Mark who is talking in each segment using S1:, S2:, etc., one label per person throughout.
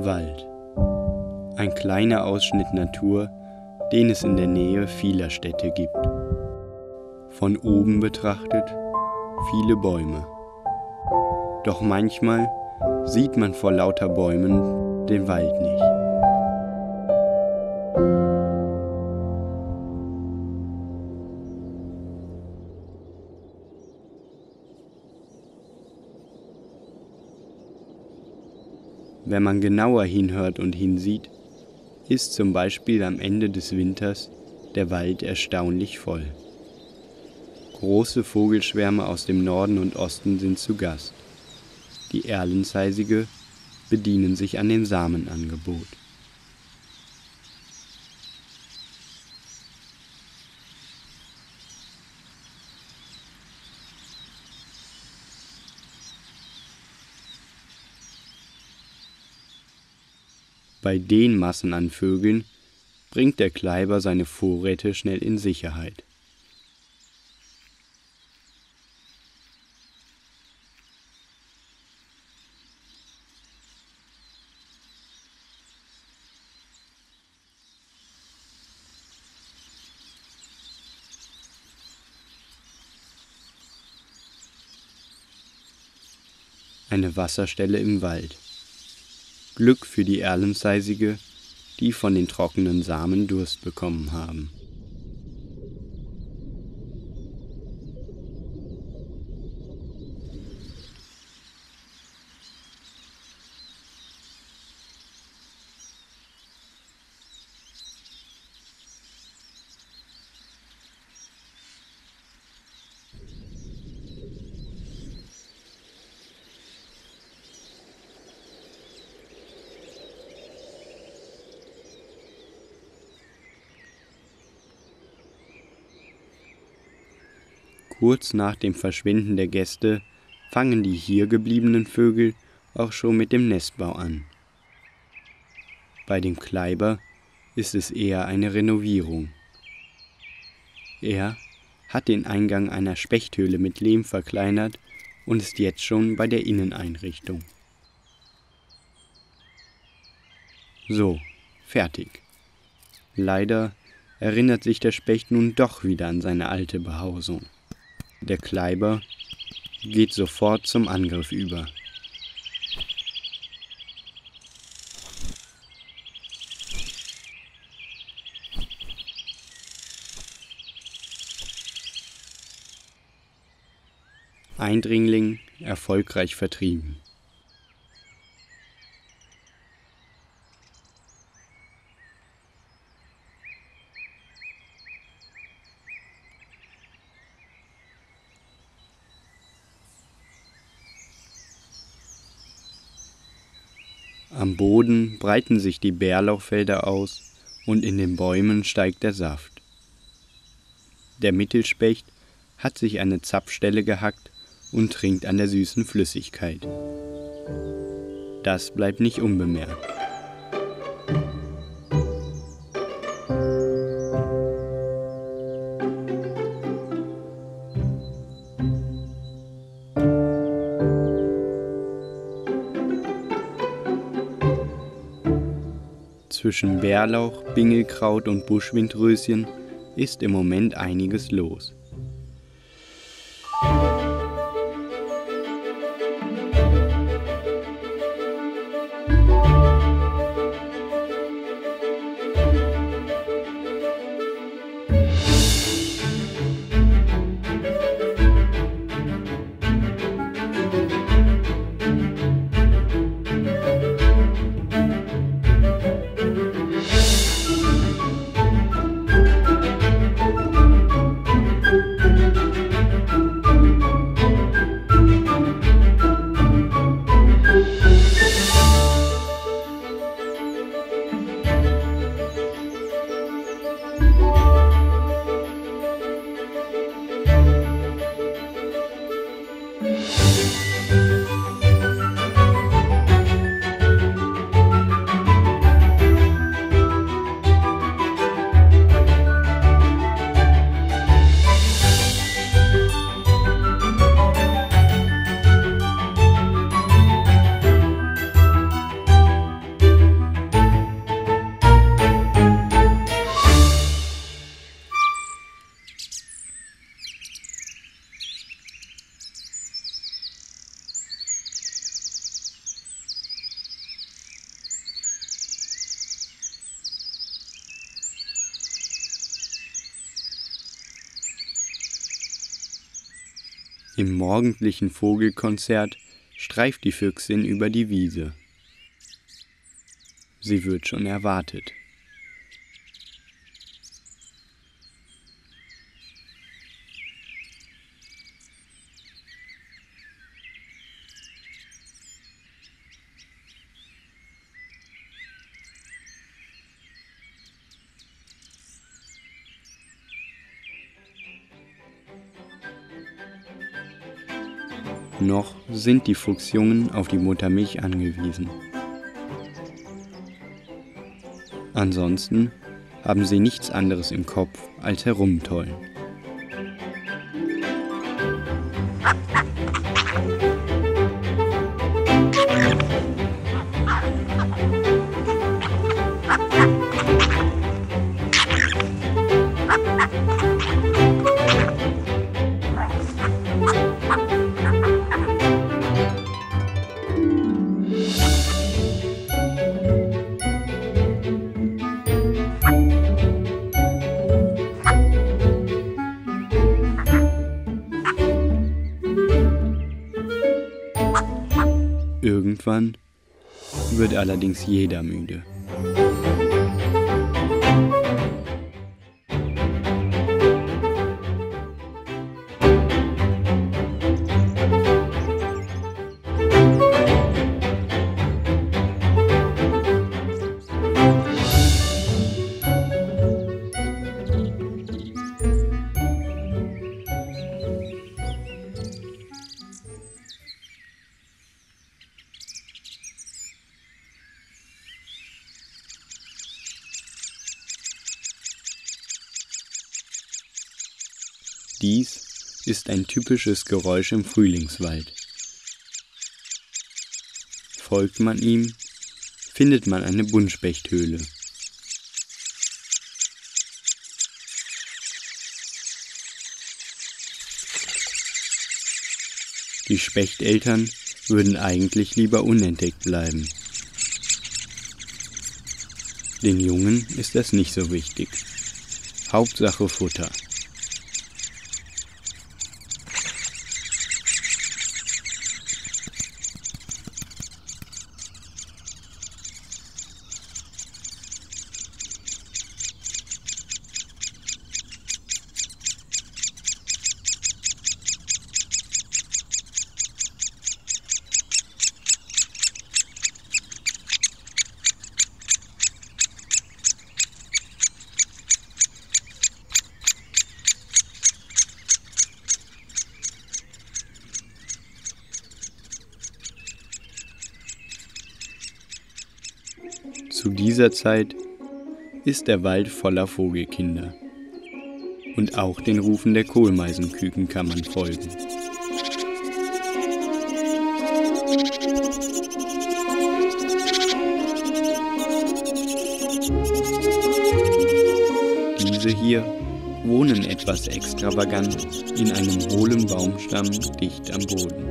S1: Wald. Ein kleiner Ausschnitt Natur, den es in der Nähe vieler Städte gibt. Von oben betrachtet viele Bäume. Doch manchmal sieht man vor lauter Bäumen den Wald nicht. Wenn man genauer hinhört und hinsieht, ist zum Beispiel am Ende des Winters der Wald erstaunlich voll. Große Vogelschwärme aus dem Norden und Osten sind zu Gast. Die Erlenzeisige bedienen sich an dem Samenangebot. Bei den Massen an Vögeln bringt der Kleiber seine Vorräte schnell in Sicherheit. Eine Wasserstelle im Wald. Glück für die Erlenzeisige, die von den trockenen Samen Durst bekommen haben. Kurz nach dem Verschwinden der Gäste fangen die hier gebliebenen Vögel auch schon mit dem Nestbau an. Bei dem Kleiber ist es eher eine Renovierung. Er hat den Eingang einer Spechthöhle mit Lehm verkleinert und ist jetzt schon bei der Inneneinrichtung. So, fertig. Leider erinnert sich der Specht nun doch wieder an seine alte Behausung. Der Kleiber geht sofort zum Angriff über. Eindringling erfolgreich vertrieben. Am Boden breiten sich die Bärlauchfelder aus und in den Bäumen steigt der Saft. Der Mittelspecht hat sich eine Zapfstelle gehackt und trinkt an der süßen Flüssigkeit. Das bleibt nicht unbemerkt. Zwischen Bärlauch, Bingelkraut und Buschwindröschen ist im Moment einiges los. Im morgendlichen Vogelkonzert streift die Füchsin über die Wiese. Sie wird schon erwartet. Noch sind die Fuchsjungen auf die Muttermilch angewiesen. Ansonsten haben sie nichts anderes im Kopf als herumtollen. Irgendwann wird allerdings jeder müde. Dies ist ein typisches Geräusch im Frühlingswald. Folgt man ihm, findet man eine Buntspechthöhle. Die Spechteltern würden eigentlich lieber unentdeckt bleiben. Den Jungen ist das nicht so wichtig. Hauptsache Futter. Zu dieser Zeit ist der Wald voller Vogelkinder. Und auch den Rufen der Kohlmeisenküken kann man folgen. Diese hier wohnen etwas extravagant in einem hohlen Baumstamm dicht am Boden.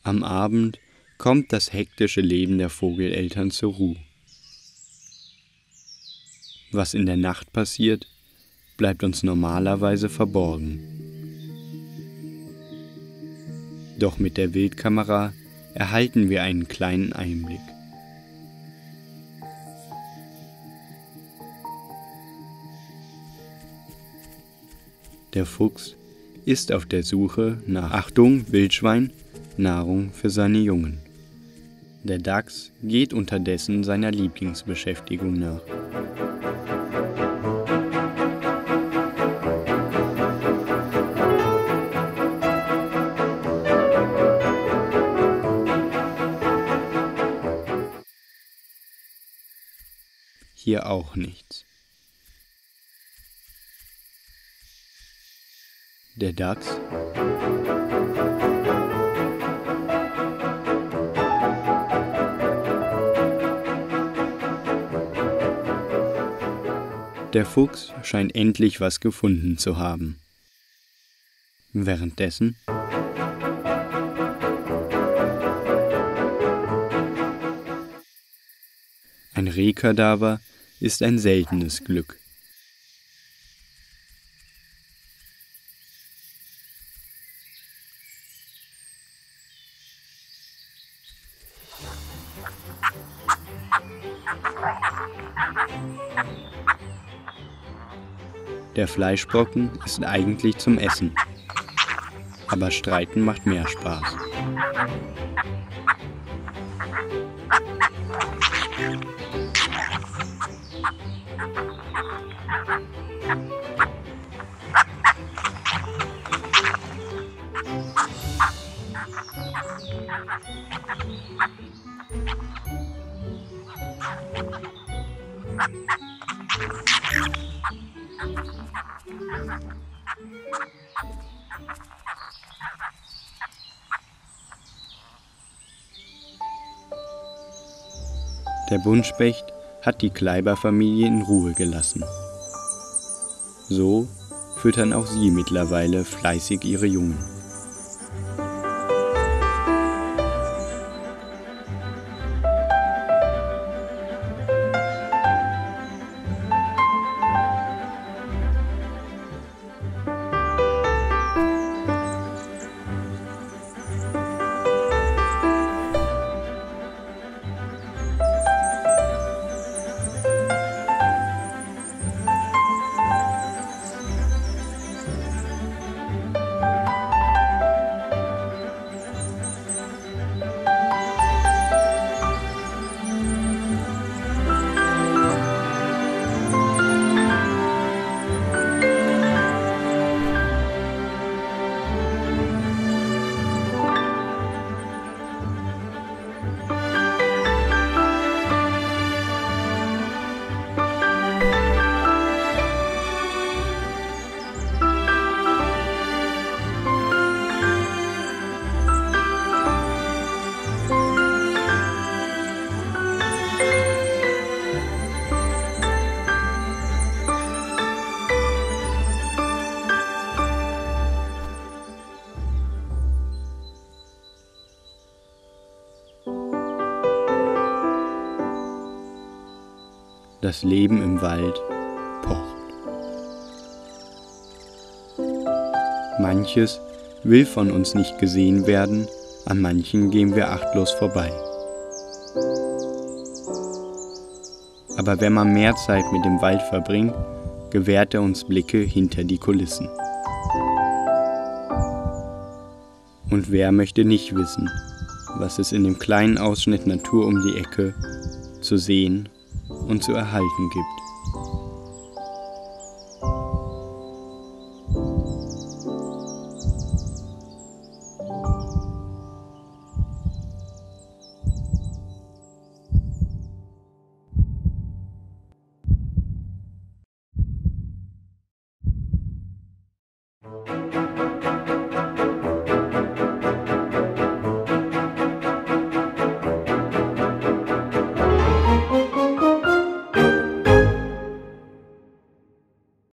S1: Am Abend kommt das hektische Leben der Vogeleltern zur Ruhe. Was in der Nacht passiert, bleibt uns normalerweise verborgen. Doch mit der Wildkamera erhalten wir einen kleinen Einblick. Der Fuchs ist auf der Suche nach, Achtung, Wildschwein, Nahrung für seine Jungen. Der Dachs geht unterdessen seiner Lieblingsbeschäftigung nach. Hier auch nichts. Der Dachs Der Fuchs scheint endlich was gefunden zu haben. Währenddessen ein Rehkadaver ist ein seltenes Glück. Der Fleischbrocken ist eigentlich zum Essen, aber Streiten macht mehr Spaß. Der Buntspecht hat die Kleiberfamilie in Ruhe gelassen. So füttern auch sie mittlerweile fleißig ihre Jungen. Das Leben im Wald pocht. Manches will von uns nicht gesehen werden, an manchen gehen wir achtlos vorbei. Aber wenn man mehr Zeit mit dem Wald verbringt, gewährt er uns Blicke hinter die Kulissen. Und wer möchte nicht wissen, was es in dem kleinen Ausschnitt Natur um die Ecke zu sehen und zu erhalten gibt.